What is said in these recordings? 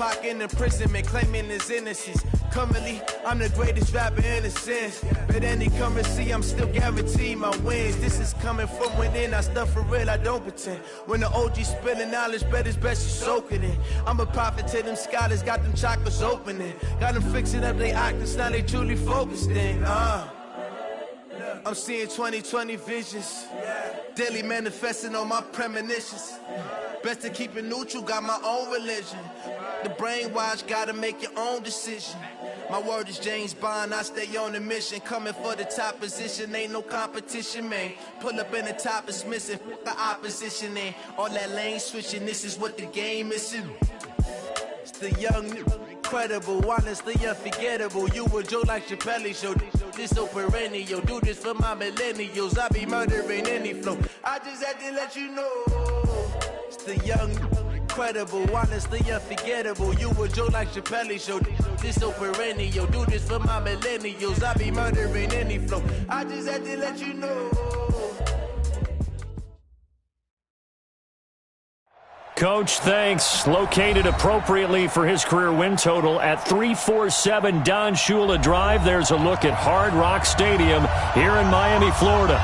Pac in imprisonment, claiming his innocence. Currently, I'm the greatest rapper in a sense. But any currency, I'm still guaranteed my wins. This is coming from within, I stuff for real, I don't pretend. When the OG spilling knowledge, bet it's best you soak it in. I'm a prophet to them scholars, got them chakras opening. Got them fixing up they octaves, now they truly focused in. I'm seeing 2020 visions. Daily manifesting on my premonitions. Best to keep it neutral, got my own religion. The brainwash, gotta make your own decision. My word is James Bond, I stay on the mission. Coming for the top position, ain't no competition, man. Pull up in the top is missing, the opposition in. All that lane switching, this is what the game is. It's the young, incredible, honestly unforgettable. You a Joe like Chappelle show. This so perennial, do this for my millennials. I be murdering any flow. I just had to let you know. It's the young, incredible, honestly unforgettable. You a Joe like Chappelle show. This so perennial, do this for my millennials. I be murdering any flow. I just had to let you know. Coach, thanks. Located appropriately for his career win total at 347 Don Shula Drive. There's a look at Hard Rock Stadium here in Miami, Florida.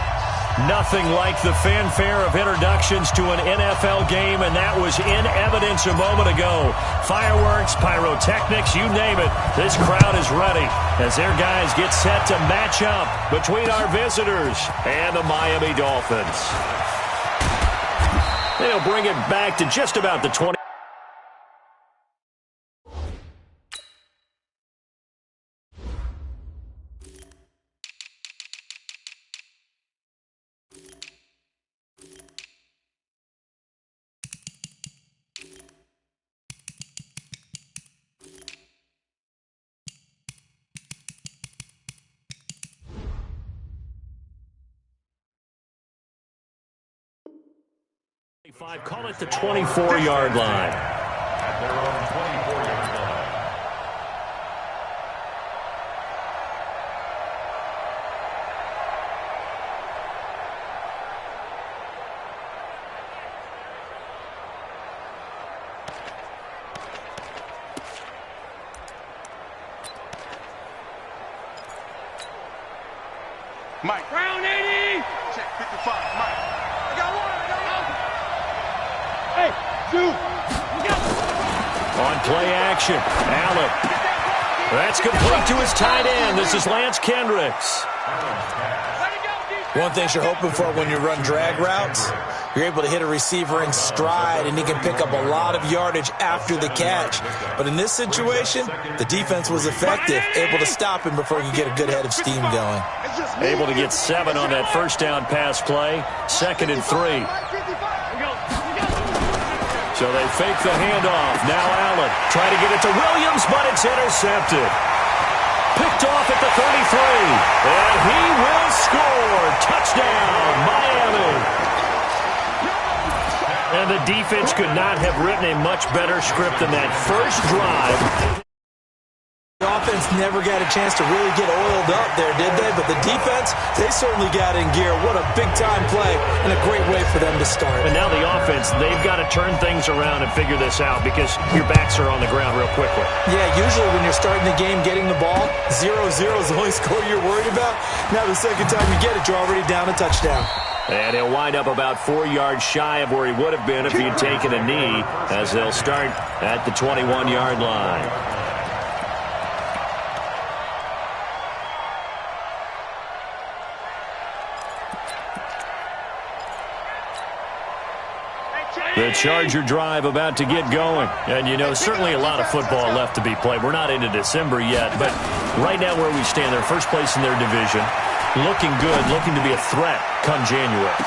Nothing like the fanfare of introductions to an NFL game, and that was in evidence a moment ago. Fireworks, pyrotechnics, you name it. This crowd is ready as their guys get set to match up between our visitors and the Miami Dolphins. They'll bring it back to just about the 20. Call it the 24-yard line. At their own 24-yard line. Mike. Round 80. Check 55. Mike. I got one. Hey, two. On play action, Allen. That's complete to his tight end. This is Lance Kendricks. One thing you're hoping for when you run drag routes, you're able to hit a receiver in stride, and he can pick up a lot of yardage after the catch. But in this situation, the defense was effective, able to stop him before he could get a good head of steam going. Able to get 7 on that first down pass play, 2nd and 3. So they fake the handoff. Now Allen trying to get it to Williams, but it's intercepted. Picked off at the 33. And he will score. Touchdown, Miami. And the defense could not have written a much better script than that first drive. The offense never got a chance to really get oiled up there, did they? But the defense, they certainly got in gear. What a big-time play and a great way for them to start. And now the offense, they've got to turn things around and figure this out because your backs are on the ground real quickly. Yeah, usually when you're starting the game, getting the ball, 0-0 is the only score you're worried about. Now the second time you get it, you're already down a touchdown. And he'll wind up about 4 yards shy of where he would have been if he had taken a knee, as they'll start at the 21-yard line. The Charger drive about to get going. And, you know, certainly a lot of football left to be played. We're not into December yet, but right now where we stand, they're first place in their division. Looking good, looking to be a threat come January.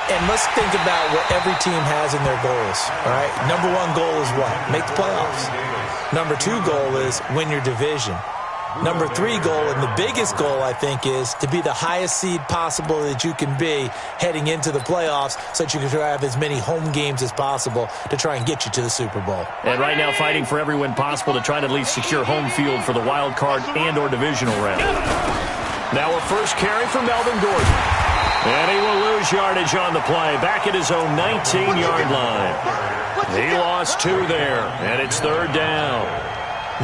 And let's think about what every team has in their goals, all right? Number 1 goal is what? Make the playoffs. Number 2 goal is win your division. Number 3 goal, and the biggest goal, I think, is to be the highest seed possible that you can be heading into the playoffs so that you can have as many home games as possible to try and get you to the Super Bowl. And right now fighting for every win possible to try to at least secure home field for the wild card and or divisional round. Now a first carry for Melvin Gordon. And he will lose yardage on the play. Back at his own 19-yard line. He lost 2 there, and it's 3rd down.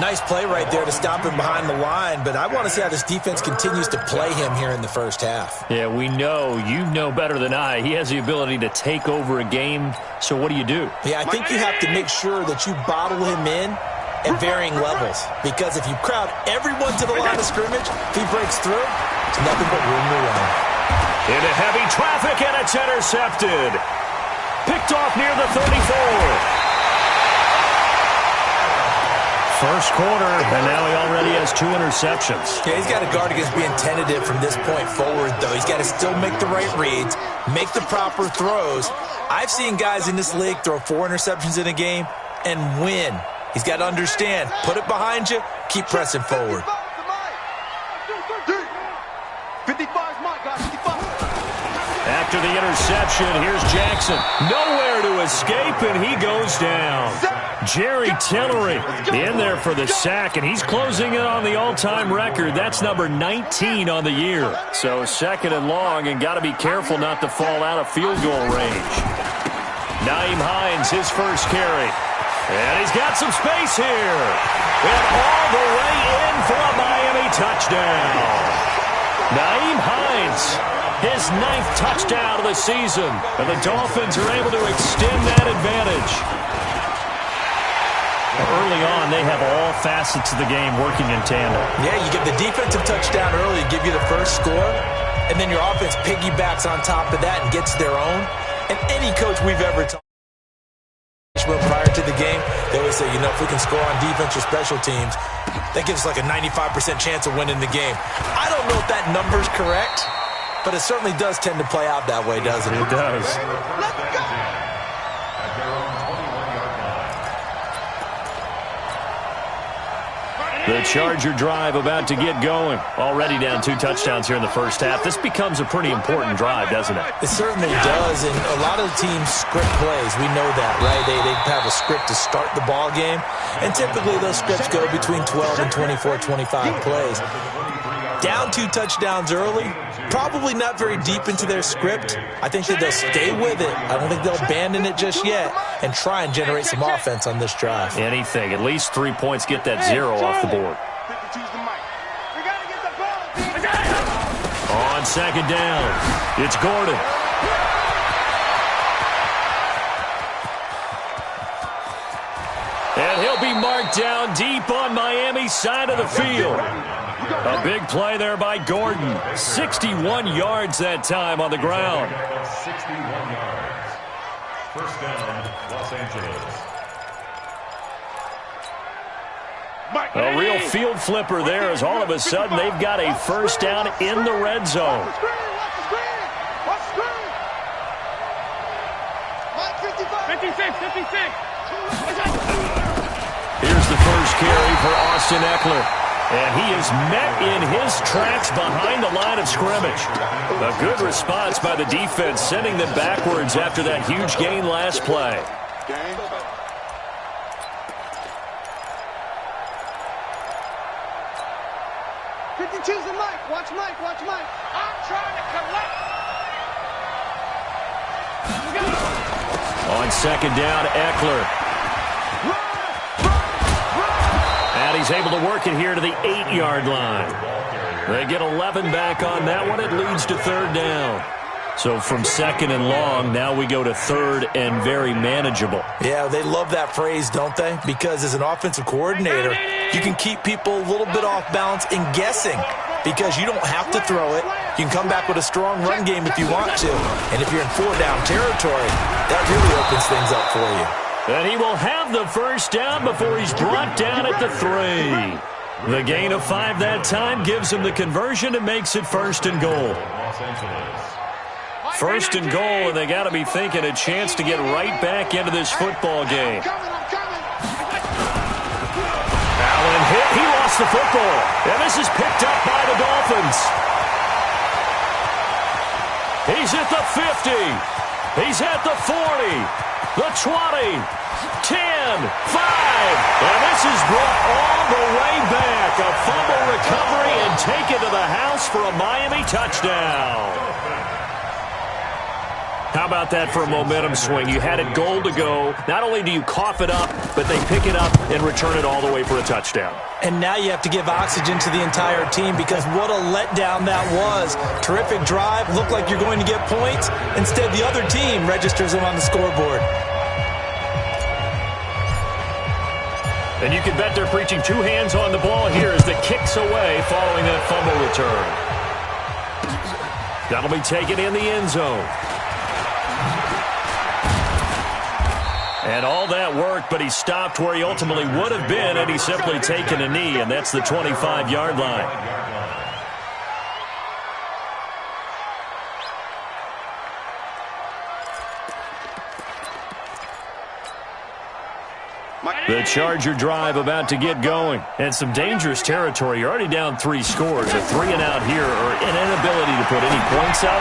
Nice play right there to stop him behind the line, but I want to see how this defense continues to play him here in the first half. Yeah, we know. You know better than I. He has the ability to take over a game, so what do you do? Yeah, I think you have to make sure that you bottle him in at varying levels, because if you crowd everyone to the line of scrimmage, if he breaks through, it's nothing but room to run. Into heavy traffic, and it's intercepted. Picked off near the 34. First quarter, and now he already has 2 interceptions. Yeah, he's got to guard against being tentative from this point forward, though. He's got to still make the right reads, make the proper throws. I've seen guys in this league throw 4 interceptions in a game and win. He's got to understand, put it behind you, keep pressing forward. 55's Mike, guys, 55. After the interception, here's Jackson. Nowhere to escape, and he goes down. Jerry Tillery in there for the sack, and he's closing in on the all-time record. That's number 19 on the year. So 2nd and long, and got to be careful not to fall out of field goal range. Nyheim Hines, his first carry. And he's got some space here. And all the way in for a Miami touchdown. Nyheim Hines, his 9th touchdown of the season. And the Dolphins are able to extend that advantage. Early on, they have all facets of the game working in tandem. Yeah, you get the defensive touchdown early to give you the first score, and then your offense piggybacks on top of that and gets their own. And any coach we've ever talked to prior to the game, they always say, you know, if we can score on defense or special teams, that gives us like a 95% chance of winning the game. I don't know if that number's correct, but it certainly does tend to play out that way, doesn't it? It does. Let's go! The Charger drive about to get going. Already down 2 touchdowns here in the first half. This becomes a pretty important drive, doesn't it? It certainly does, and a lot of the teams script plays. We know that, right? They have a script to start the ball game, and typically those scripts go between 12 and 24, 25 plays. Down 2 touchdowns early, probably not very deep into their script. I think that they'll stay with it. I don't think they'll abandon it just yet and try and generate some offense on this drive. Anything. At least 3 points, get that 0 off the board. 52's the mic. We gotta get the ball. On 2nd down, it's Gordon. And he'll be marked down deep on Miami's side of the field. A big play there by Gordon. 61 yards that time on the ground. 61 yards. First down, Los Angeles. A real field flipper there as all of a sudden they've got a first down in the red zone. Watch the screen! Watch the screen! Mike, 55! 56! Here's the first carry for Austin Eckler. And he is met in his tracks behind the line of scrimmage. A good response by the defense, sending them backwards after that huge gain last play. 52's the mic. Watch Mike. I'm trying to collect. On 2nd down, Eckler. And he's able to work it here to the 8-yard line. They get 11 back on that one. It leads to 3rd down. So from 2nd and long, now we go to 3rd and very manageable. Yeah, they love that phrase, don't they? Because as an offensive coordinator, you can keep people a little bit off balance and guessing because you don't have to throw it. You can come back with a strong run game if you want to. And if you're in 4-down territory, that really opens things up for you. And he will have the first down before he's brought down at the 3. The gain of 5 that time gives him the conversion and makes it 1st and goal. 1st and goal, and they got to be thinking a chance to get right back into this football game. Allen hit. He lost the football. And this is picked up by the Dolphins. He's at the 50. He's at the 40. The 20, 10, 5, and this is brought all the way back. A fumble recovery and taken to the house for a Miami touchdown. How about that for a momentum swing? You had it goal to go. Not only do you cough it up, but they pick it up and return it all the way for a touchdown. And now you have to give oxygen to the entire team because what a letdown that was. Terrific drive. Looked like you're going to get points. Instead, the other team registers them on the scoreboard. And you can bet they're preaching two hands on the ball here as the kick's away following that fumble return. That'll be taken in the end zone. And all that worked, but he stopped where he ultimately would have been had he simply taken a knee, and that's the 25-yard line. The Charger drive about to get going. And some dangerous territory. You're already down 3 scores. A 3-and-out here or an inability to put any points out.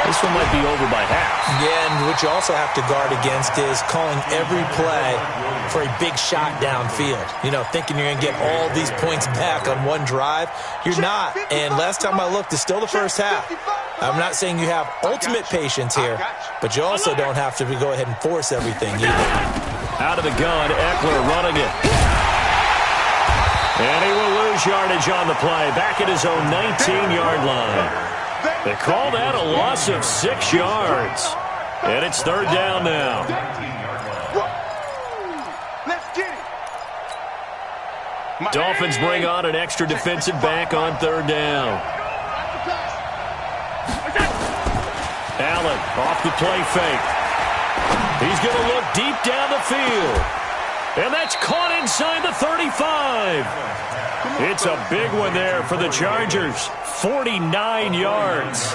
This one might be over by half. Yeah, and what you also have to guard against is calling every play for a big shot downfield. You know, thinking you're going to get all these points back on one drive. You're not. And last time I looked, it's still the first half. I'm not saying you have ultimate patience here, but you also don't have to go ahead and force everything either. Out of the gun, Eckler running it. And he will lose yardage on the play. Back at his own 19-yard line. They call that a loss of 6 yards. And it's third down now. Let's get it. Dolphins bring on an extra defensive back on third down. Allen off the play fake. He's going to look deep down the field. And that's caught inside the 35. It's a big one there for the Chargers. 49 yards.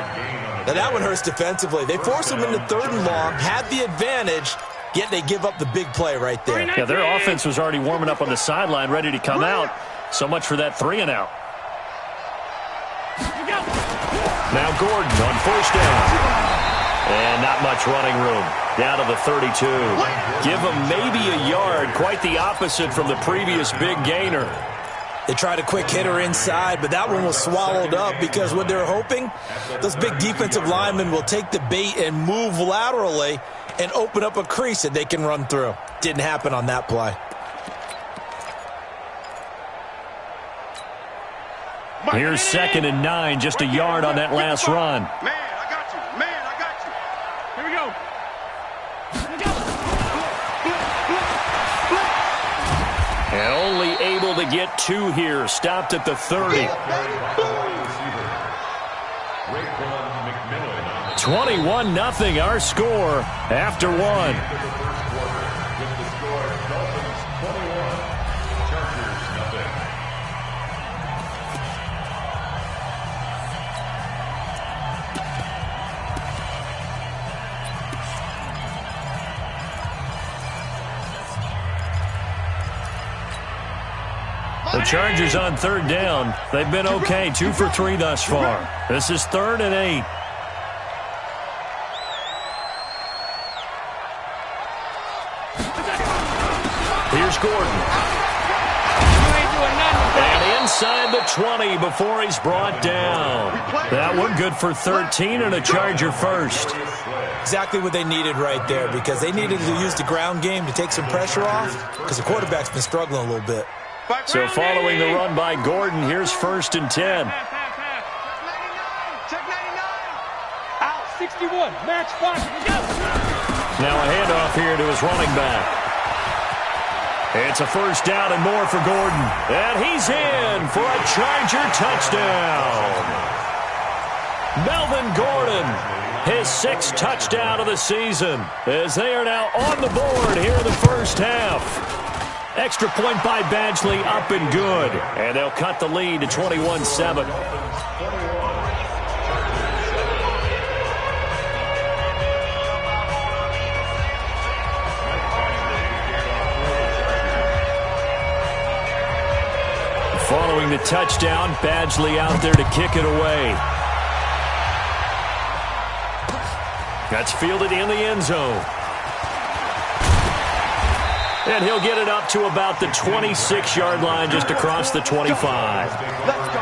Now that one hurts defensively. They force them into third and long, had the advantage, yet they give up the big play right there. Yeah, their offense was already warming up on the sideline, ready to come out. So much for that 3-and-out. Now Gordon on first down. And not much running room. Down to the 32. Give them maybe a yard. Quite the opposite from the previous big gainer. They tried a quick hitter inside, but that one was swallowed up because what they're hoping, those big defensive linemen will take the bait and move laterally and open up a crease that they can run through. Didn't happen on that play. Here's 2nd and 9, just a yard on that last run. Man, I got you. Man, I got you. Here we go. And only able to get 2 here. Stopped at the 30. 21-0 our score after 1. The Chargers on third down. They've been okay, 2 for 3 thus far. This is 3rd and 8. Here's Gordon. And inside the 20 before he's brought down. That one good for 13 and a Charger first. Exactly what they needed right there because they needed to use the ground game to take some pressure off because the quarterback's been struggling a little bit. So following the run by Gordon, here's 1st and 10. Check 99. Out 61. Match 5. Now a handoff here to his running back. It's a first down and more for Gordon. And he's in for a Charger touchdown. Melvin Gordon, his 6th touchdown of the season, as they are now on the board here in the first half. Extra point by Badgley, up and good. And they'll cut the lead to 21-7. Following the touchdown, Badgley out there to kick it away. That's fielded in the end zone. And he'll get it up to about the 26-yard line, just across the 25. Let's go.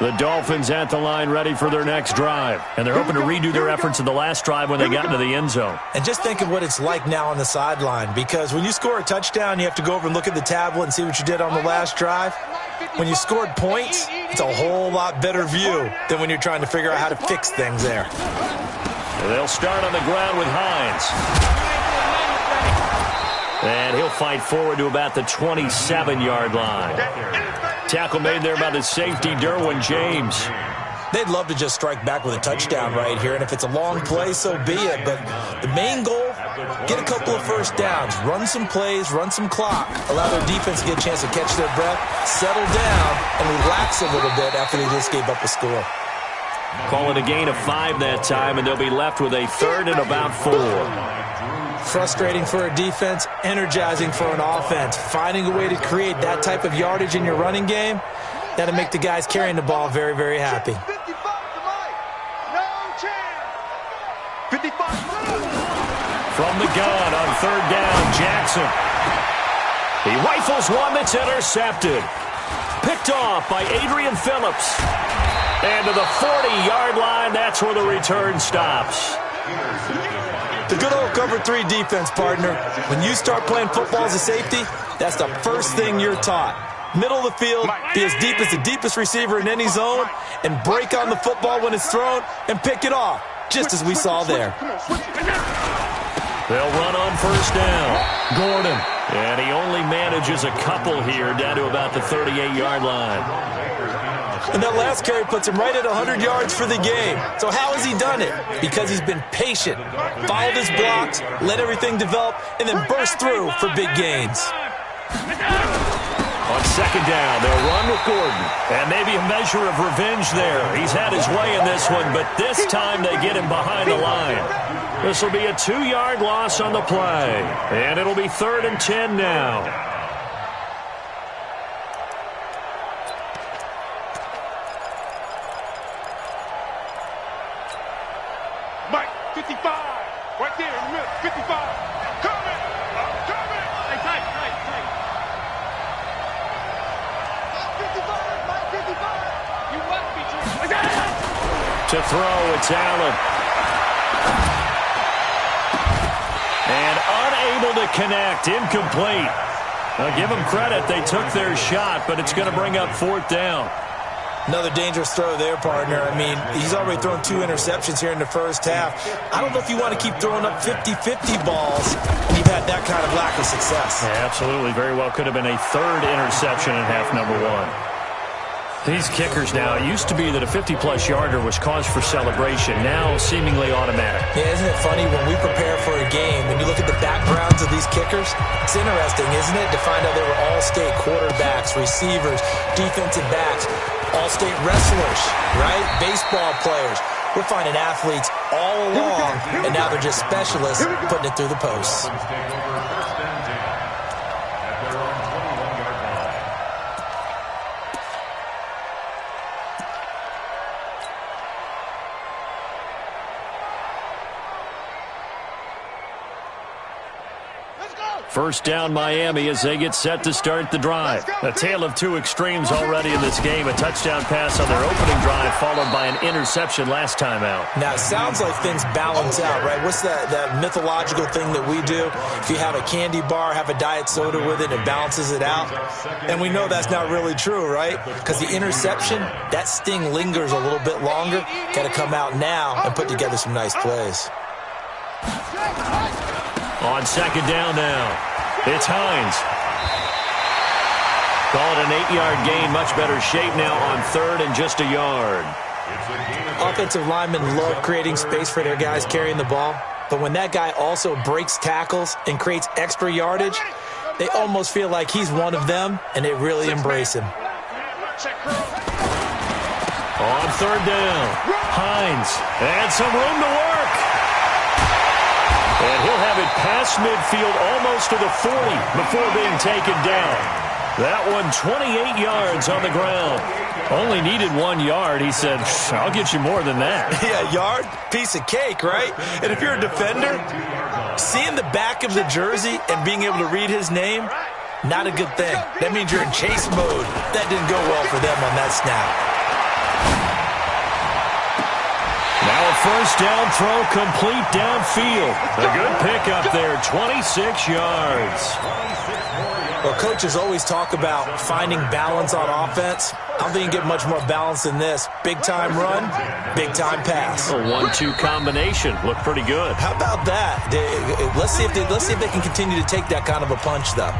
The Dolphins at the line ready for their next drive. And they're hoping to redo their efforts in the last drive when they got into the end zone. And just think of what it's like now on the sideline, because when you score a touchdown, you have to go over and look at the tablet and see what you did on the last drive. When you scored points, it's a whole lot better view than when you're trying to figure out how to fix things there. They'll start on the ground with Hines. And he'll fight forward to about the 27-yard line. Tackle made there by the safety, Derwin James. They'd love to just strike back with a touchdown right here, and if it's a long play, so be it. But the main goal, get a couple of first downs, run some plays, run some clock, allow their defense to get a chance to catch their breath, settle down, and relax a little bit after they just gave up a score. Call it a gain of 5 that time, and they'll be left with a 3rd and about 4. Frustrating for a defense, energizing for an offense. Finding a way to create that type of yardage in your running game, that'll make the guys carrying the ball very, very happy. From the gun on 3rd down, Jackson. He rifles one that's intercepted. Picked off by Adrian Phillips. And to the 40-yard line, that's where the return stops. The good old cover 3 defense, partner. When you start playing football as a safety, that's the first thing you're taught. Middle of the field, be as deep as the deepest receiver in any zone, and break on the football when it's thrown and pick it off, just as we saw there. They'll run on 1st down. Gordon. And he only manages a couple here down to about the 38-yard line. And that last carry puts him right at 100 yards for the game. So how has he done it? Because he's been patient, followed his blocks, let everything develop, and then burst through for big gains. On 2nd down, they'll run with Gordon. And maybe a measure of revenge there. He's had his way in this one, but this time they get him behind the line. This will be a 2-yard loss on the play. And it'll be 3rd and 10 now. Mike, 55. Right there in the middle. 55. Coming. Coming. Hey, tight. 55. Mike, 55. You left me, To throw, it's Allen. And unable to connect. Incomplete. Now give them credit. They took their shot, but it's going to bring up 4th down. Another dangerous throw there, partner. I mean, he's already thrown 2 interceptions here in the first half. I don't know if you want to keep throwing up 50-50 balls when you've had that kind of lack of success. Yeah, absolutely. Very well could have been a 3rd interception in half number 1. These kickers now, it used to be that a 50-plus yarder was cause for celebration. Now, seemingly automatic. Yeah, isn't it funny when we prepare for a game, when you look at the backgrounds of these kickers, it's interesting, isn't it, to find out they were all-state quarterbacks, receivers, defensive backs, all-state wrestlers, right? Baseball players. We're finding athletes all along, and now they're just specialists putting it through the posts. First down, Miami, as they get set to start the drive. A tale of 2 extremes already in this game. A touchdown pass on their opening drive, followed by an interception last time out. Now, it sounds like things balance out, right? What's that mythological thing that we do? If you have a candy bar, have a diet soda with it, it balances it out. And we know that's not really true, right? Because the interception, that sting lingers a little bit longer. Got to come out now and put together some nice plays. On 2nd down now, it's Hines. Call it an 8-yard gain, much better shape now on 3rd and just a yard. Offensive linemen love creating space for their guys carrying the ball, but when that guy also breaks tackles and creates extra yardage, they almost feel like he's one of them, and they really embrace him. On 3rd down, Hines, and some room to work. And he'll have it past midfield almost to the 40 before being taken down. That one 28 yards on the ground. Only needed 1 yard. He said, I'll get you more than that. Yeah, yard, piece of cake, right? And if you're a defender, seeing the back of the jersey and being able to read his name, not a good thing. That means you're in chase mode. That didn't go well for them on that snap. first down throw complete downfield. A good pickup there, 26 yards. Well, coaches always talk about finding balance on offense. I don't think you can get much more balance than this. Big-time run, big-time pass. A 1-2 combination. Looked pretty good. How about that? Let's see if they can continue to take that kind of a punch, though.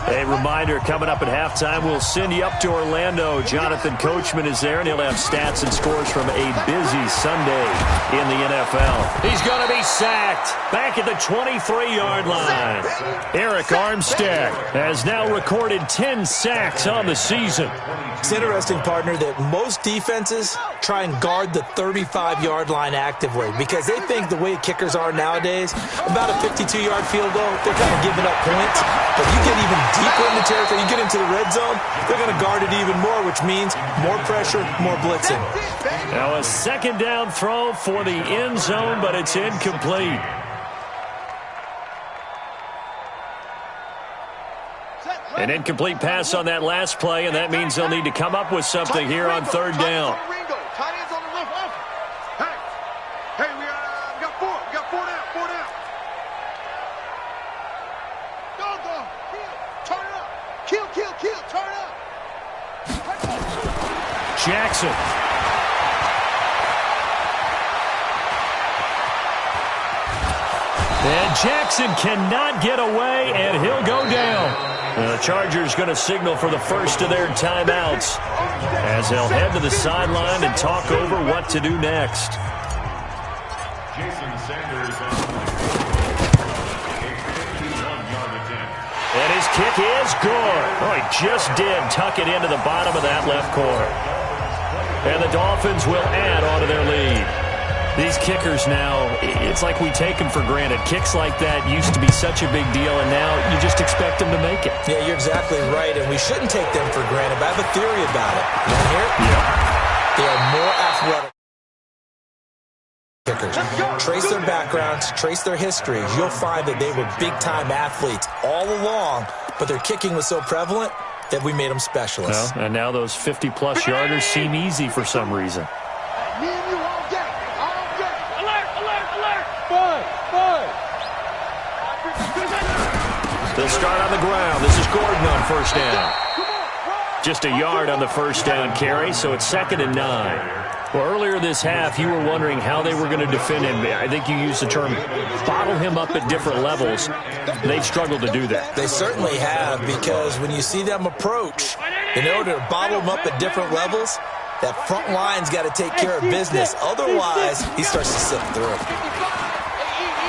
A reminder, coming up at halftime, we'll send you up to Orlando. Jonathan Coachman is there, and he'll have stats and scores from a busy Sunday in the NFL. He's going to be sacked back at the 23-yard line. Eric Armstead has now recorded 10 sacks on the season. It's interesting, partner, that most defenses try and guard the 35-yard line actively because they think the way kickers are nowadays, about a 52-yard field goal, they're kind of giving up points. But you get even deeper in the territory, you get into the red zone, they're going to guard it even more, which means more pressure, more blitzing. Now a second down throw for the end zone, but it's incomplete. An incomplete pass on that last play, and that means they'll need to come up with something here on third down. Hey, we got four. We got four down. Go. Turn it up. Kill. Turn it up. Jackson. And Jackson cannot get away, and he'll go down. And the Chargers going to signal for the first of their timeouts as they'll head to the sideline and talk over what to do next. Jason Sanders And his kick is good. Oh, he just did tuck it into the bottom of that left corner. And the Dolphins will add on to their lead. These kickers now, it's like we take them for granted. Kicks like that used to be such a big deal, and now you just expect them to make it. Yeah, you're exactly right, and we shouldn't take them for granted, but I have a theory about it. You want to hear it? Yeah. They are more athletic kickers. Trace their backgrounds, trace their histories. You'll find that they were big-time athletes all along, but their kicking was so prevalent that we made them specialists. Well, and now those 50-plus yarders seem easy for some reason. Me and you all day. Alert. Five. They'll start on the ground. This is Gordon on first down. Just a yard on the first down carry, so it's 2nd and 9. Well, earlier this half, you were wondering how they were going to defend him. I think you used the term bottle him up at different levels. They've struggled to do that. They certainly have, because when you see them approach, in order to bottle them up at different levels, that front line's got to take care of business. Otherwise, he starts to slip through.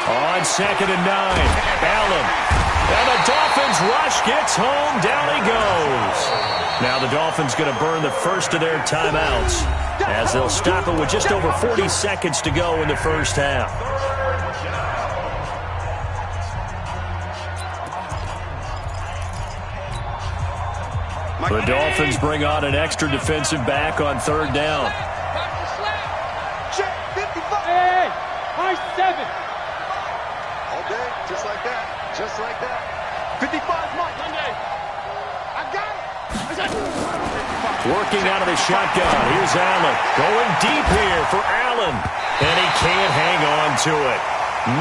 On 2nd and 9, Allen. And the Dolphins rush, gets home, down he goes. Now the Dolphins going to burn the first of their timeouts as they'll stop it with just over 40 seconds to go in the first half. The Dolphins bring on an extra defensive back on third down. Check 55. Hey, high 7. All day, just like that. 55, Mike. Monday. I got it. Working out of the shotgun. Here's Allen. Going deep here for Allen. And he can't hang on to it.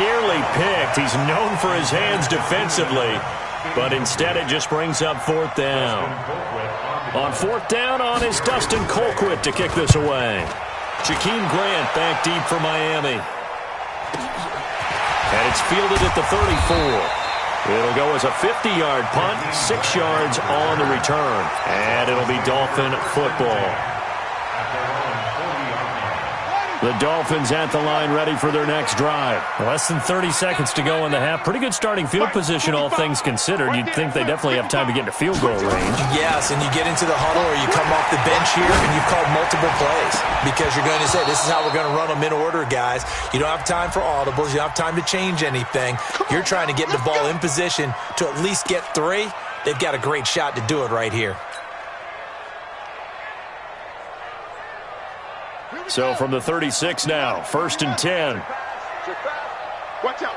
Nearly picked. He's known for his hands defensively. But instead it just brings up fourth down. On fourth down is Dustin Colquitt to kick this away. Jakeem Grant back deep for Miami. And it's fielded at the 34. It'll go as a 50-yard punt, 6 yards on the return. And it'll be Dolphin football. The Dolphins at the line ready for their next drive. Less than 30 seconds to go in the half. Pretty good starting field position, all things considered. You'd think they definitely have time to get into field goal range. Yes, and you get into the huddle or you come off the bench here and you've called multiple plays because you're going to say, this is how we're going to run them in order, guys. You don't have time for audibles. You don't have time to change anything. You're trying to get the ball in position to at least get 3. They've got a great shot to do it right here. So from the 36 now, 1st and 10. Watch out.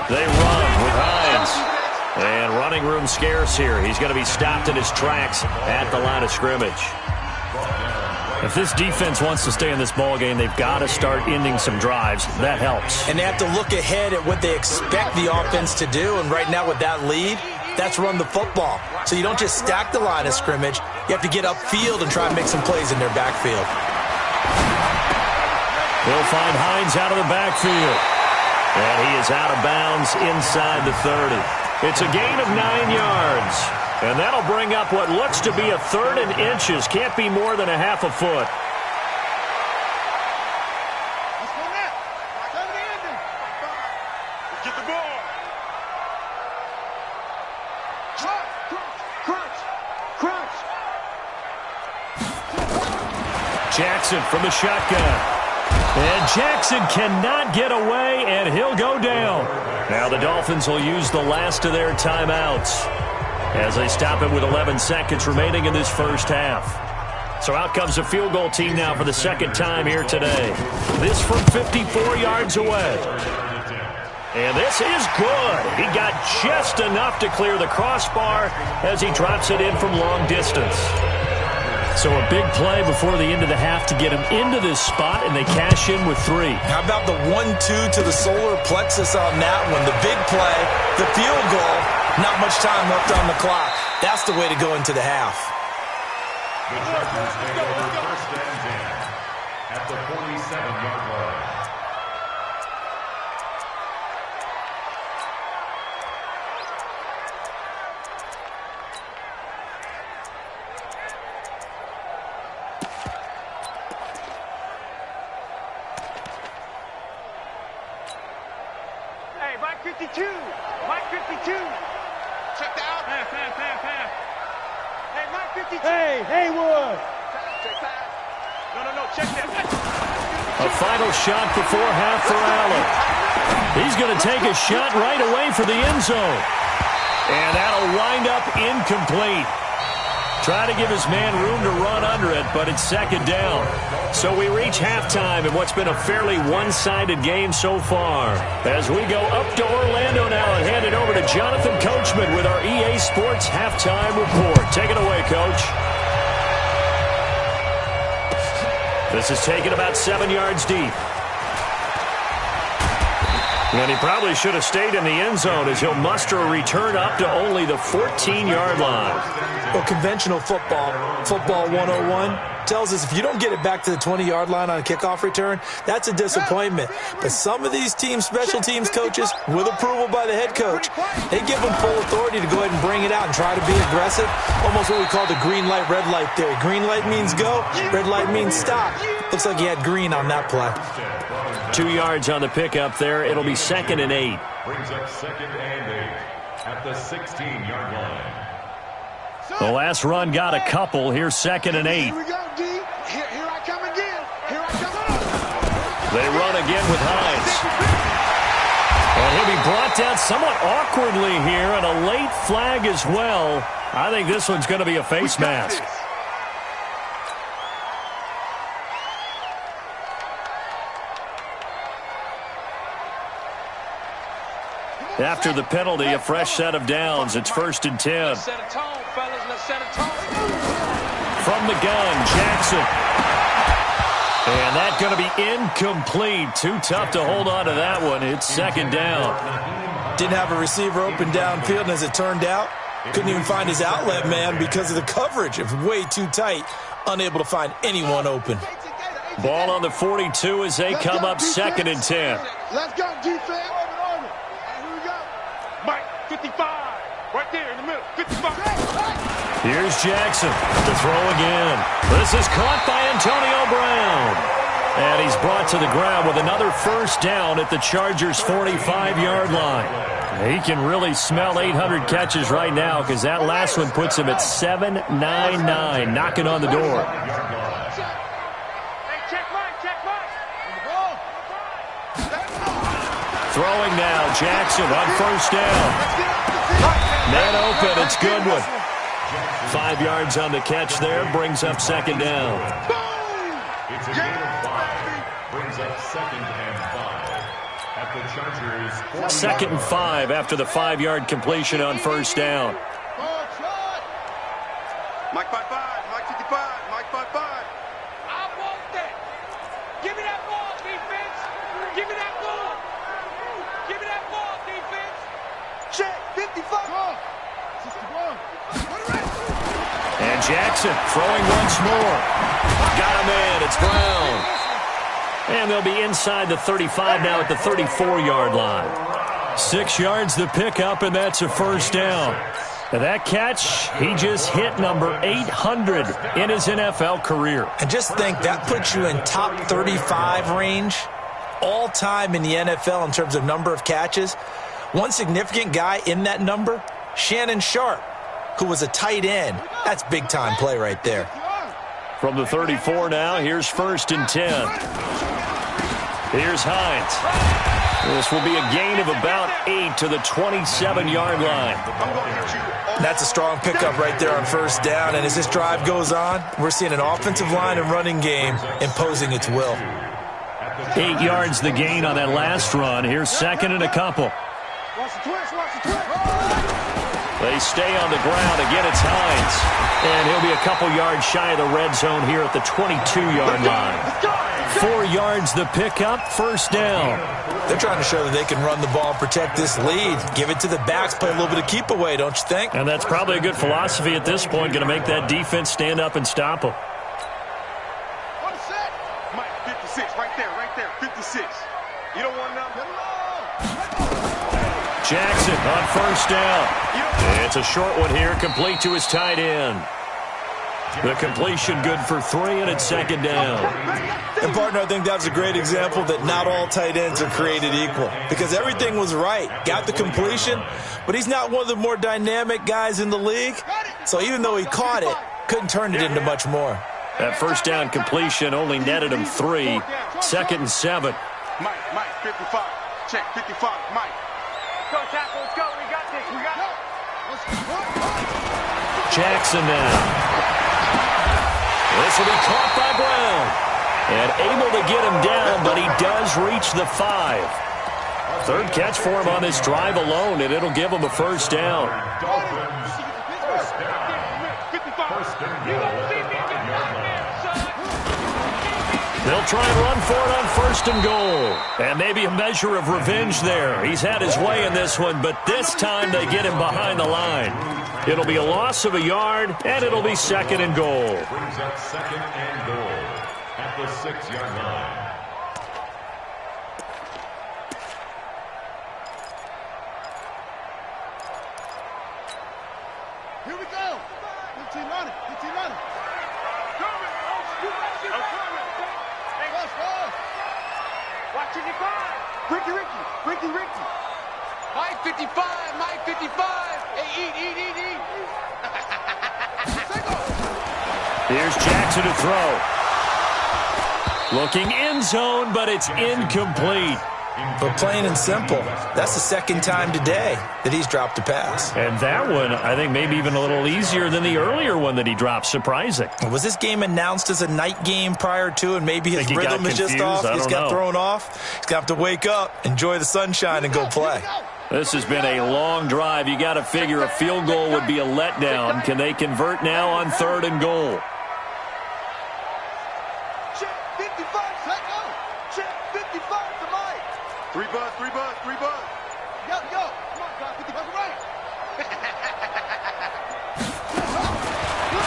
They run with Hines. And running room scarce here. He's going to be stopped in his tracks at the line of scrimmage. If this defense wants to stay in this ball game, they've got to start ending some drives. That helps. And they have to look ahead at what they expect the offense to do. And right now with that lead, that's run the football. So you don't just stack the line of scrimmage. You have to get upfield and try and make some plays in their backfield. They'll find Hines out of the backfield. And he is out of bounds inside the 30. It's a gain of 9 yards. And that'll bring up what looks to be a 3rd and inches. Can't be more than a half a foot. Get the ball. Crunch. Jackson from the shotgun. And Jackson cannot get away, and he'll go down. Now the Dolphins will use the last of their timeouts as they stop it with 11 seconds remaining in this first half. So out comes a field goal team now for the second time here today. This from 54 yards away. And this is good. He got just enough to clear the crossbar as he drops it in from long distance. So a big play before the end of the half to get him into this spot, and they cash in with 3. How about the 1-2 to the solar plexus on that one? The big play, the field goal, not much time left on the clock. That's the way to go into the half. The Chargers take over 1st and 10 at the 47-yard line. Mike 52. Mike 52. Checked out. Pass. Hey, Mike 52. Hey, Haywood. Check that. No. Check that. A final shot before half for Allen. He's going to take a shot right away for the end zone. And that'll wind up incomplete. Try to give his man room to run under it, but it's second down. So we reach halftime in what's been a fairly one-sided game so far. As we go up to Orlando now and hand it over to Jonathan Coachman with our EA Sports Halftime Report. Take it away, Coach. This is taken about 7 yards deep. And he probably should have stayed in the end zone as he'll muster a return up to only the 14-yard line. Well, conventional football 101, tells us if you don't get it back to the 20-yard line on a kickoff return, that's a disappointment. But some of these special teams coaches, with approval by the head coach, they give them full authority to go ahead and bring it out and try to be aggressive. Almost what we call the green light, red light theory. Green light means go, red light means stop. Looks like he had green on that play. 2 yards on the pickup there. It'll be 2nd and 8. Brings up 2nd and 8 at the 16-yard line. The last run got a couple. Here's 2nd and 8. Here we go, D. Here I come again. Here I come. They run again with Hines. And he'll be brought down somewhat awkwardly here, and a late flag as well. I think this one's going to be a face mask. After the penalty, a fresh set of downs. It's 1st and 10. Let's set a tone, fellas. Let's set a tone. From the gun, Jackson. And that's going to be incomplete. Too tough to hold on to that one. It's 2nd down. Didn't have a receiver open downfield, and as it turned out, couldn't even find his outlet man because of the coverage. It was way too tight, unable to find anyone open. Ball on the 42 as they come up 2nd and 10. Let's go, defense. Mike, 55, right there in the middle, 55. Here's Jackson to throw again. This is caught by Antonio Brown. And he's brought to the ground with another 1st down at the Chargers' 45-yard line. He can really smell 800 catches right now because that last one puts him at 799, knocking on the door. Hey, check Mike. Throwing now, Jackson on 1st down. Man open, it's Goodwin. 5 yards on the catch there, brings up 2nd down. It's a gain of 5. Brings up 2nd and 5 at At the Chargers, 2nd and 5 after the 5-yard completion on first down. Mike 5-5, Mike 55, Mike 5-5. I want that. Give me that ball, defense. Give me that ball. Give me that ball, defense. Check, 55. And Jackson throwing once more. Got him in. It's Brown. And they'll be inside the 35 now at the 34-yard line. 6 yards the pickup, and that's a first down. And that catch, he just hit number 800 in his NFL career. And just think, that puts you in top 35 range all time in the NFL in terms of number of catches. One significant guy in that number, Shannon Sharp, who was a tight end. That's big-time play right there. From the 34 now, here's 1st and 10. Here's Hines. This will be a gain of about 8 to the 27-yard line. That's a strong pickup right there on first down. And as this drive goes on, we're seeing an offensive line and running game imposing its will. 8 yards the gain on that last run. Here's 2nd and a couple. They stay on the ground. Again, it's Hines. And he'll be a couple yards shy of the red zone here at the 22-yard line. 4 yards the pickup, first down. They're trying to show that they can run the ball and protect this lead. Give it to the backs, play a little bit of keep away, don't you think? And that's probably a good philosophy at this point, going to make that defense stand up and stop them. Mike, 56, right there, 56. You don't want nothing. Jackson on first down. It's a short one here, complete to his tight end. The completion good for 3, and it's 2nd down. And, partner, I think that was a great example that not all tight ends are created equal, because everything was right. Got the completion, but he's not one of the more dynamic guys in the league. So even though he caught it, couldn't turn it into much more. That first down completion only netted him 3. 2nd and 7. Mike, 55. Check, 55, Mike. Go, tackle, let's go. We got this, we got it. Jackson now. This will be caught by Brown. And able to get him down, but he does reach the 5. 3rd catch for him on this drive alone, and it'll give him a first down. They'll try and run for it on 1st and goal. And maybe a measure of revenge there. He's had his way in this one, but this time they get him behind the line. It'll be a loss of a yard, and it'll be 2nd and goal. Brings up 2nd and goal at the 6-yard line. Here we go. 15 on it. Watch it, Ricky. Mike 55, Mike 55. Hey, eat. Here's Jackson to throw. Looking end zone, but it's incomplete. But plain and simple, that's the 2nd time today that he's dropped a pass. And that one, I think, maybe even a little easier than the earlier one that he dropped. Surprising. Was this game announced as a night game prior to, and maybe his rhythm is just off? He's got thrown off. He's got to wake up, enjoy the sunshine, and go play. This has been a long drive. You got to figure a field goal would be a letdown. Can they convert now on 3rd and goal? Check 55, check 55 to Mike. 3 buzz. Yo. Come on, guys, 55 right.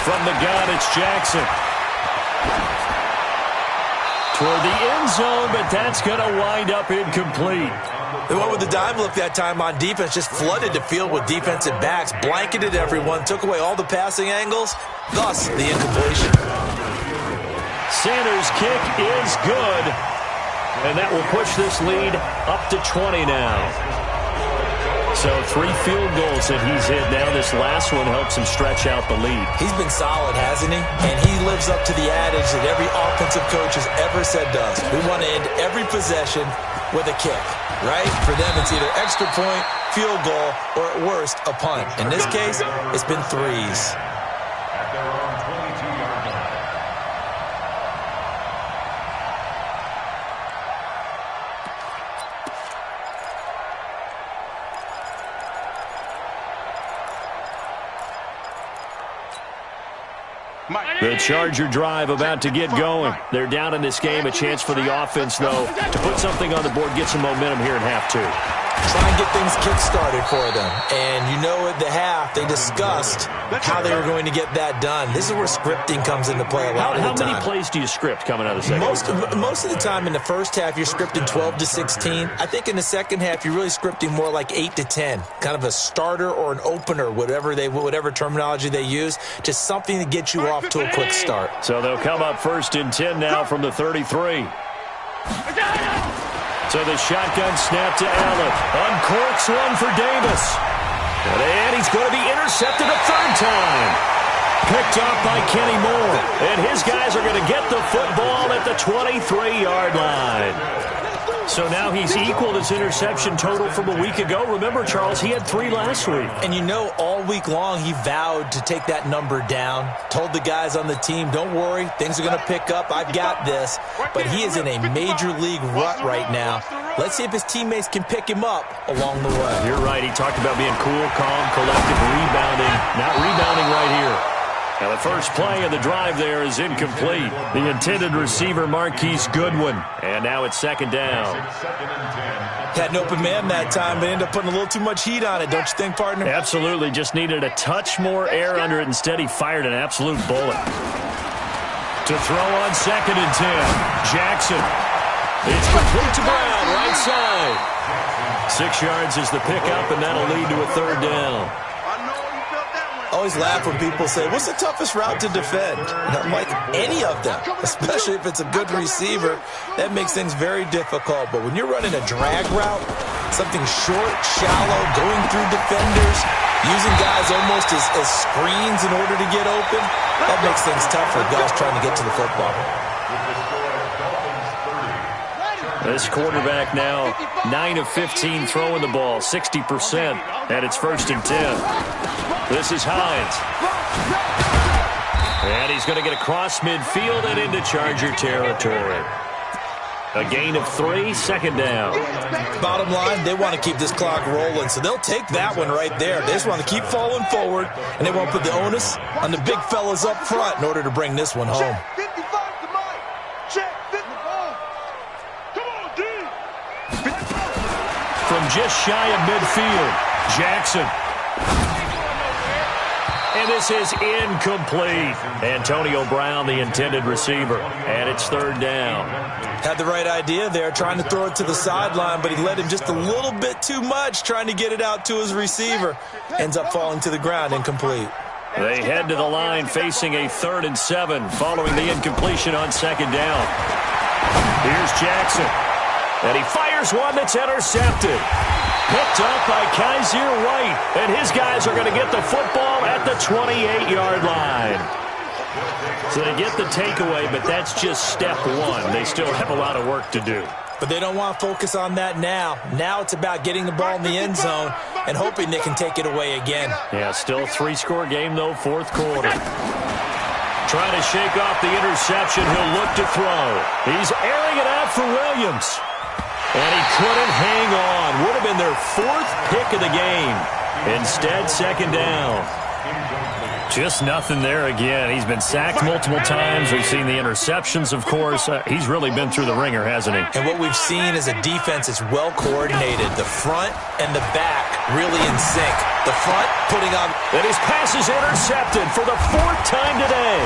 From the gun, it's Jackson. Toward the end zone, but that's going to wind up incomplete. They went with the dime look that time on defense, just flooded the field with defensive backs, blanketed everyone, took away all the passing angles, thus the incompletion. Sanders' kick is good, and that will push this lead up to 20 now. So 3 field goals that he's hit now. This last one helps him stretch out the lead. He's been solid, hasn't he? And he lives up to the adage that every offensive coach has ever said to us. We want to end every possession with a kick, right? For them, it's either extra point, field goal, or at worst, a punt. In this case, it's been 3s. At their own 22-yard line. The Charger drive about to get going. They're down in this game. A chance for the offense, though, to put something on the board, get some momentum here in half two. Try and get things kick-started for them. And you know at the half, they discussed how they were going to get that done. This is where scripting comes into play a lot of the time. How many plays do you script coming out of the second? Most of the time in the first half, you're scripting 12 to 16. I think in the second half, you're really scripting more like 8 to 10. Kind of a starter or an opener, whatever terminology they use. Just something to get you off to a quick start. So they'll come up 1st and 10 now from the 33. So the shotgun snap to Allen. Uncorks one for Davis. And he's going to be intercepted a third time. Picked up by Kenny Moore. And his guys are going to get the football at the 23-yard line. So now he's equaled his interception total from a week ago. Remember, Charles, he had 3 last week. And you know, all week long he vowed to take that number down. Told the guys on the team, don't worry, things are going to pick up. I've got this. But he is in a major league rut right now. Let's see if his teammates can pick him up along the way. You're right. He talked about being cool, calm, collective, rebounding. Not rebounding right here. Now the first play of the drive there is incomplete. The intended receiver, Marquise Goodwin. And now it's 2nd down. Had an open man that time, but ended up putting a little too much heat on it, don't you think, partner? Absolutely. Just needed a touch more air under it. Instead, he fired an absolute bullet. To throw on 2nd and 10. Jackson. It's complete to Brown, right side. 6 yards is the pickup, and that'll lead to a 3rd down. Always laugh when people say, what's the toughest route to defend? And I'm like, any of them, especially if it's a good receiver. That makes things very difficult. But when you're running a drag route, something short, shallow, going through defenders, using guys almost as screens in order to get open, that makes things tough for guys trying to get to the football. This quarterback now 9 of 15 throwing the ball, 60%, and it's 1st and 10. This is Hines. And he's going to get across midfield and into Charger territory. A gain of 3, 2nd down. Bottom line, they want to keep this clock rolling, so they'll take that one right there. They just want to keep falling forward, and they won't put the onus on the big fellas up front in order to bring this one home. From just shy of midfield, Jackson. And this is incomplete. Antonio Brown, the intended receiver. And it's 3rd down. Had the right idea there, trying to throw it to the sideline, but he led him just a little bit too much, trying to get it out to his receiver. Ends up falling to the ground, incomplete. They head to the line facing a 3rd and 7 following the incompletion on 2nd down. Here's Jackson. And he fires one that's intercepted. Picked up by Kaiser White. And his guys are going to get the football at the 28-yard line. So they get the takeaway, but that's just step 1. They still have a lot of work to do. But they don't want to focus on that now. Now it's about getting the ball in the end zone and hoping they can take it away again. Yeah, still a 3-score game, though, 4th quarter. Trying to shake off the interception. He'll look to throw. He's airing it out for Williams. And he couldn't hang on. Would have been their 4th pick of the game. Instead, 2nd down. Just nothing there again. He's been sacked multiple times. We've seen the interceptions, of course. He's really been through the ringer, hasn't he? And what we've seen is a defense that's well coordinated. The front and the back really in sync. The front putting on... And his pass is intercepted for the 4th time today.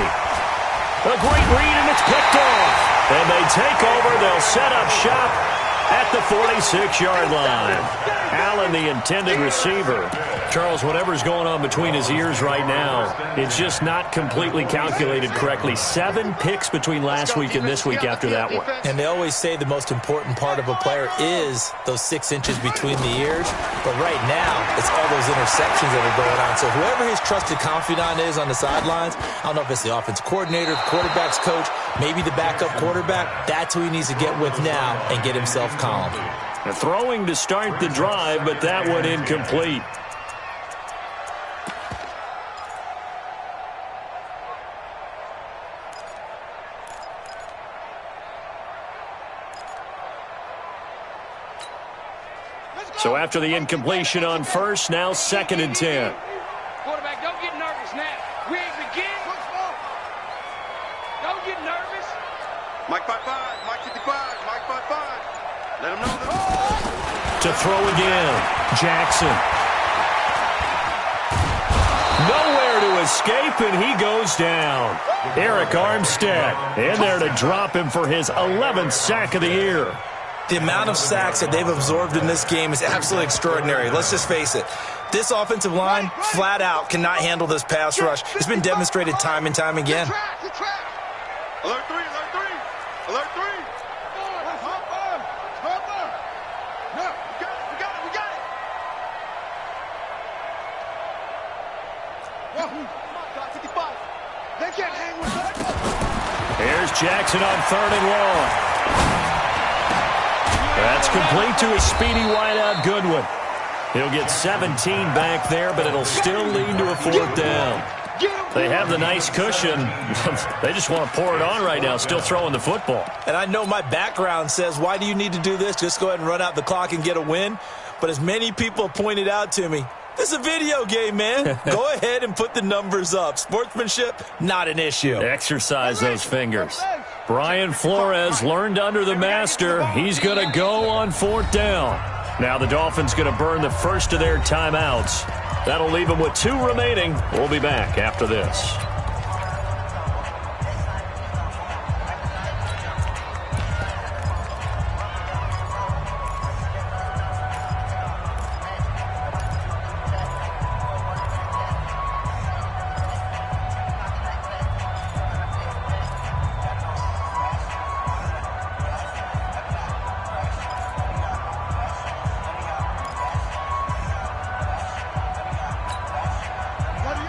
A great read, and it's picked off. And they take over. They'll set up shop at the 46-yard line. Allen, the intended receiver. Charles, whatever's going on between his ears right now, it's just not completely calculated correctly. 7 picks between last week and this week after that one. And they always say the most important part of a player is those 6 inches between the ears. But right now, it's all those interceptions that are going on. So whoever his trusted confidant is on the sidelines, I don't know if it's the offensive coordinator, the quarterback's coach, maybe the backup quarterback, that's who he needs to get with now and get himself calm. Throwing to start the drive, but that one incomplete. So after the incompletion on 1st, now 2nd and 10. Quarterback, don't get nervous now. We ain't begin. Mike 55, Mike 55, Mike 55. Let him know. To throw again. Jackson. Nowhere to escape, and he goes down. Arik Armstead in there to drop him for his 11th sack of the year. The amount of sacks that they've absorbed in this game is absolutely extraordinary. Let's just face it. This offensive line, flat out, cannot handle this pass rush. It's been demonstrated time and time again. Alert 3, alert 3, alert 3. They can't hang with us. Here's Jackson on 3rd and long. That's complete to his speedy wideout Goodwin. He'll get 17 back there, but it'll still lead to a 4th down. They have the nice cushion. They just want to pour it on right now, still throwing the football. And I know my background says, why do you need to do this? Just go ahead and run out the clock and get a win. But as many people pointed out to me, this is a video game, man. Go ahead and put the numbers up. Sportsmanship, not an issue. Exercise those fingers. Brian Flores learned under the master. He's going to go on 4th down. Now the Dolphins going to burn the first of their timeouts. That'll leave them with 2 remaining. We'll be back after this.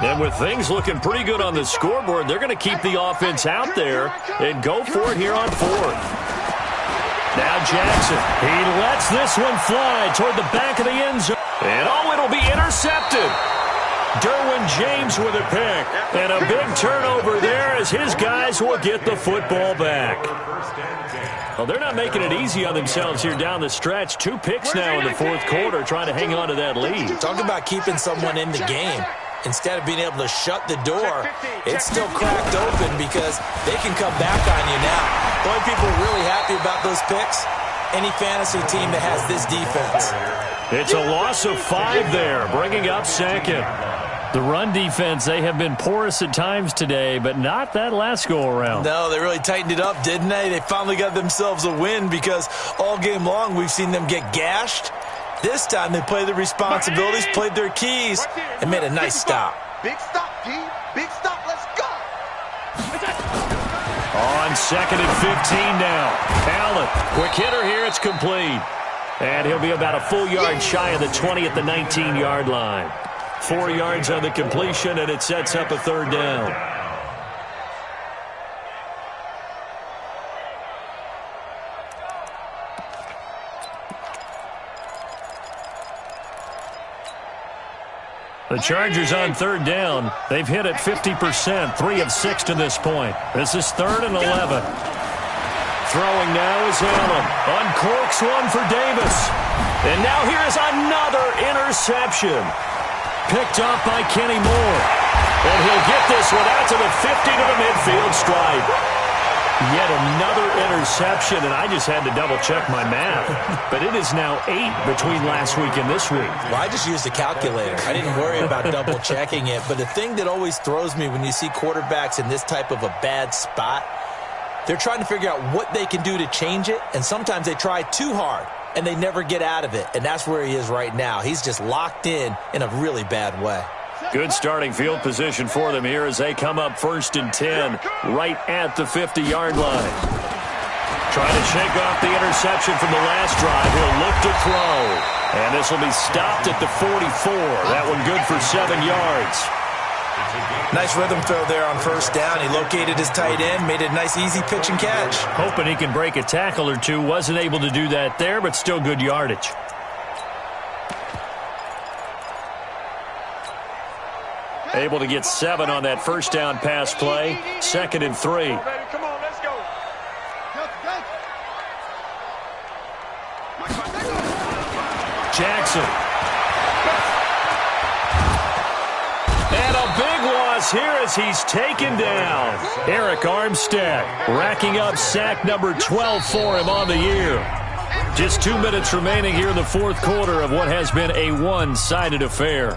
And with things looking pretty good on the scoreboard, they're going to keep the offense out there and go for it here on 4th. Now Jackson, he lets this one fly toward the back of the end zone. And it'll be intercepted. Derwin James with a pick. And a big turnover there as his guys will get the football back. Well, they're not making it easy on themselves here down the stretch. 2 picks now in the 4th quarter trying to hang on to that lead. Talk about keeping someone in the game. Instead of being able to shut the door, it's still cracked open because they can come back on you now. The only people really happy about those picks, any fantasy team that has this defense. It's a loss of 5 there, bringing up 2nd. The run defense, they have been porous at times today, but not that last go-around. No, they really tightened it up, didn't they? They finally got themselves a win because all game long we've seen them get gashed. This time they played their responsibilities, played their keys, and made a nice stop. Big stop, G. Big stop. Let's go. On 2nd and 15 now. Allen, quick hitter here. It's complete. And he'll be about a full yard shy of the 20 at the 19-yard line. 4 yards on the completion, and it sets up a 3rd down. The Chargers on 3rd down. They've hit it 50%, 3 of 6 to this point. This is 3rd and 11. Throwing now is Allen. Uncorks one for Davis. And now here is another interception. Picked up by Kenny Moore. And he'll get this one out to the 50 to the midfield stripe. Yet another interception, and I just had to double-check my math. But it is now 8 between last week and this week. Well, I just used a calculator. I didn't worry about double-checking it. But the thing that always throws me when you see quarterbacks in this type of a bad spot, they're trying to figure out what they can do to change it, and sometimes they try too hard, and they never get out of it. And that's where he is right now. He's just locked in a really bad way. Good starting field position for them here as they come up 1st and 10 right at the 50-yard line. Trying to shake off the interception from the last drive. He'll look to throw. And this will be stopped at the 44. That one good for 7 yards. Nice rhythm throw there on 1st down. He located his tight end, made a nice easy pitch and catch. Hoping he can break a tackle or two. Wasn't able to do that there, but still good yardage. Able to get 7 on that 1st down pass play. 2nd and 3. Come on, let's go. Jackson. And a big loss loss here as he's taken down. Arik Armstead racking up sack number 12 for him on the year. Just 2 minutes remaining here in the fourth quarter of what has been a one-sided affair.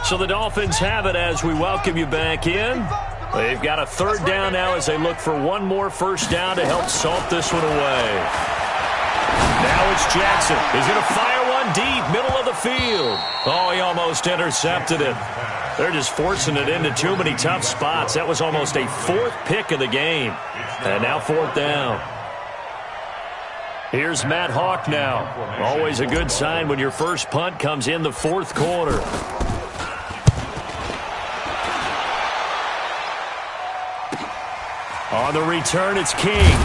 So the Dolphins have it as we welcome you back in. They've got a third down now as they look for one more first down to help salt this one away. Now it's Jackson. He's going to fire one deep, middle of the field. Oh, he almost intercepted it. They're just forcing it into too many tough spots. That was almost a fourth pick of the game. And now fourth down. Here's Matt Hawk now. Always a good sign when your first punt comes in the fourth quarter. On the return, it's King.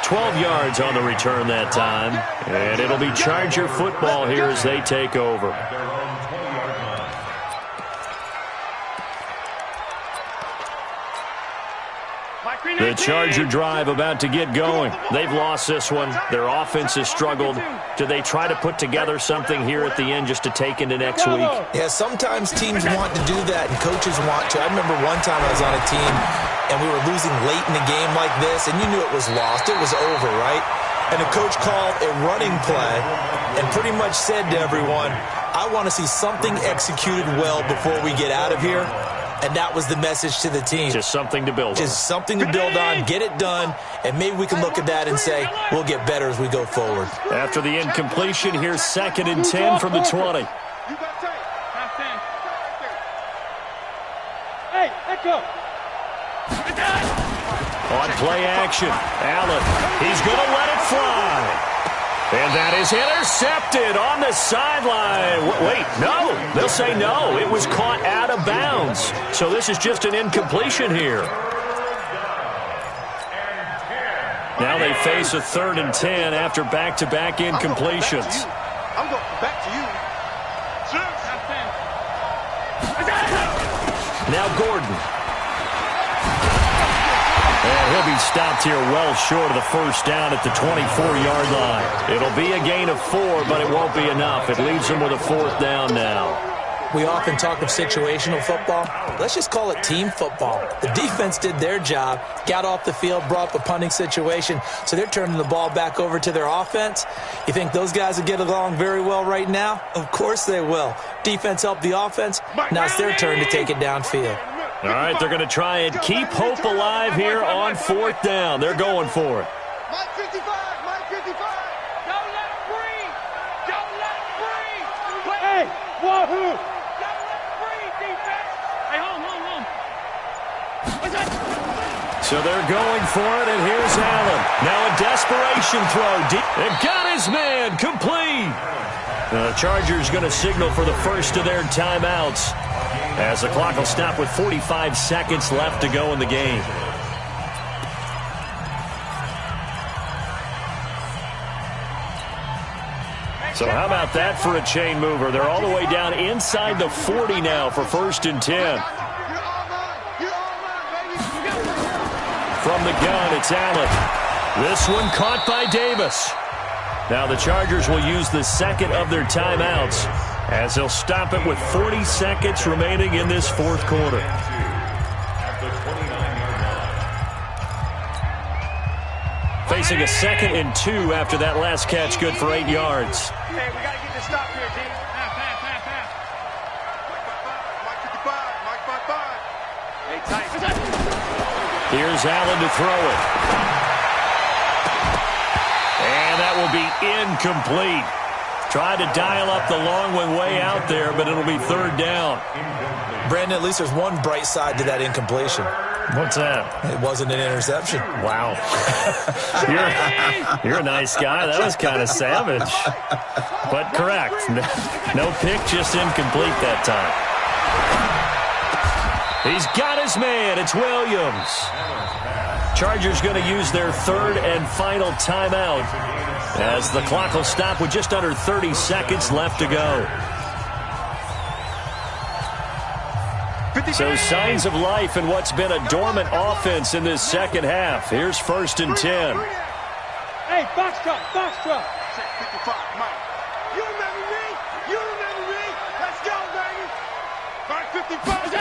12 yards on the return that time. And it'll be Charger football here as they take over. The Charger drive about to get going. They've lost this one. Their offense has struggled. Do they try to put together something here at the end just to take into next week? Yeah, sometimes teams want to do that and coaches want to. I remember one time I was on a team and we were losing late in the game like this, and you knew it was lost. It was over, right? And the coach called a running play and pretty much said to everyone, I want to see something executed well before we get out of here. And that was the message to the team. Just something to build on. Just something to build on, get it done, and maybe we can look at that and say, we'll get better as we go forward. After the incompletion, here's 2nd and 10 from the 20. Hey, let go. On play action, Allen, he's going to let it fly. And that is intercepted on the sideline. Wait, no. They'll say no. It was caught out of bounds. So this is just an incompletion here. Now they face a 3rd and 10 after back-to-back incompletions. I'm going back to you. Now Gordon. And he'll be stopped here well short of the first down at the 24-yard line. It'll be a gain of 4, but it won't be enough. It leaves them with a 4th down now. We often talk of situational football. Let's just call it team football. The defense did their job, got off the field, brought up a punting situation, so they're turning the ball back over to their offense. You think those guys will get along very well right now? Of course they will. Defense helped the offense. Now it's their turn to take it downfield. All right, they're going to try and keep hope alive here on 4th down. They're going for it. Mike 55, Mike 55. Don't let him breathe. Don't let him breathe. Hey, wahoo. Don't let him breathe, defense. Hey, home. So they're going for it, and here's Allen. Now a desperation throw. It got his man complete. The Chargers going to signal for the first of their timeouts, as the clock will stop with 45 seconds left to go in the game. So how about that for a chain mover? They're all the way down inside the 40 now for 1st and 10. From the gun, it's Allen. This one caught by Davis. Now the Chargers will use the second of their timeouts, as they'll stop it with 40 seconds remaining in this fourth quarter. Facing a 2nd and 2 after that last catch, good for 8 yards. Hey, we got to get this stop here, D. Pass. Mike 55, Mike 55. Hey, tight. Here's Allen to throw it. And that will be incomplete. Tried to dial up the long one way out there, but it'll be 3rd down. Brandon, at least there's one bright side to that incompletion. What's that? It wasn't an interception. Wow. You're a nice guy. That was kind of savage. But correct. No pick, just incomplete that time. He's got his man. It's Williams. Chargers going to use their 3rd and final timeout, as the clock will stop with just under 30 seconds left to go. So signs of life in what's been a dormant offense in this second half. Here's 1st and 10. Hey, box truck. Check 55, Mike. You remember me? You remember me? Let's go, baby. Mike 55.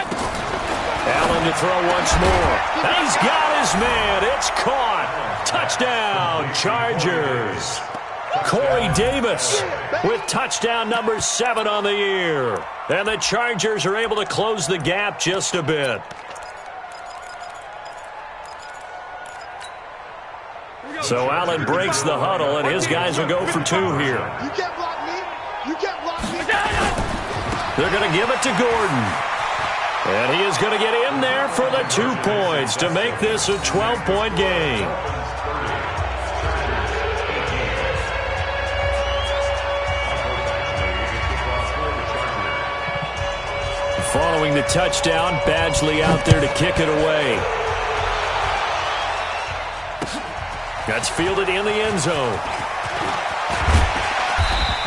Allen to throw once more. He's got his man. It's caught. Touchdown, Chargers. Corey Davis with touchdown number 7 on the year. And the Chargers are able to close the gap just a bit. So Allen breaks the huddle, and his guys will go for 2 here. You can't block me. You can't block me. They're going to give it to Gordon. And he is going to get in there for the 2 points to make this a 12-point game. Following the touchdown, Badgley out there to kick it away. That's fielded in the end zone.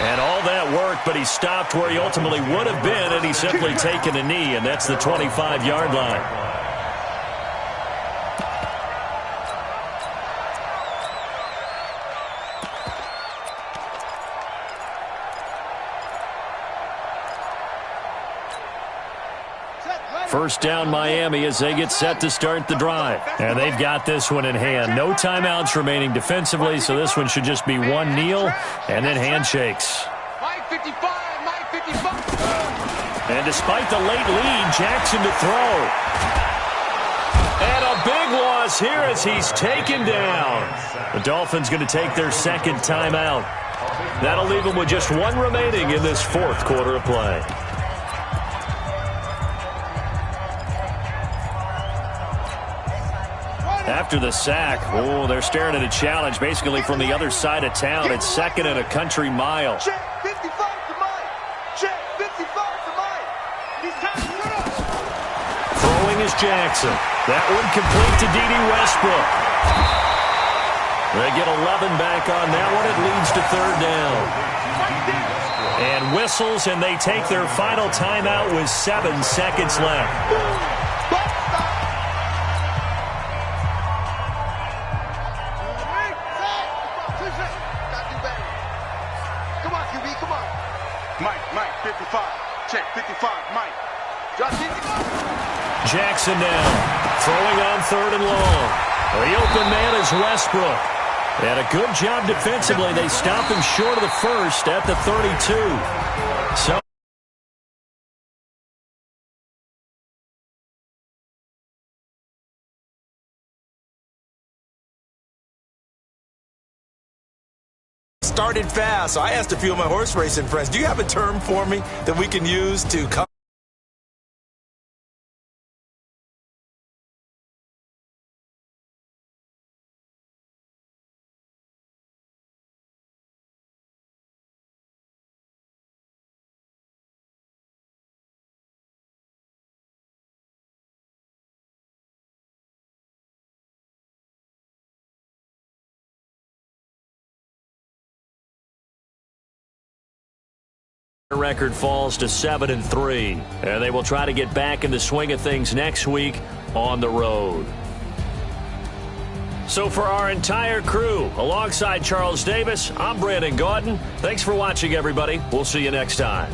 And all that work, but he stopped where he ultimately would have been, and he's simply taken a knee, and that's the 25-yard line. First down, Miami, as they get set to start the drive. And they've got this one in hand. No timeouts remaining defensively, so this one should just be one kneel and then handshakes. Mike 55, Mike 55. And despite the late lead, Jackson to throw. And a big loss here as he's taken down. The Dolphins going to take their second timeout. That'll leave them with just one remaining in this fourth quarter of play. After the sack, they're staring at a challenge basically from the other side of town. It's second and a country mile. Check 55 to Mike. Check 55 to Mike. He's time to run. Throwing is Jackson. That one complete to D.D. Westbrook. They get 11 back on that one. It leads to third down. And whistles, and they take their final timeout with 7 seconds left. Check 55, Mike. Jackson now, throwing on third and long. The open man is Westbrook. And a good job defensively. They stop him short of the first at the 32. So started fast, so I asked a few of my horse racing friends, do you have a term for me that we can use to come? Record falls to 7-3, and they will try to get back in the swing of things next week on the road. So for our entire crew, alongside Charles Davis, I'm Brandon Gaudin. Thanks for watching, everybody. We'll see you next time.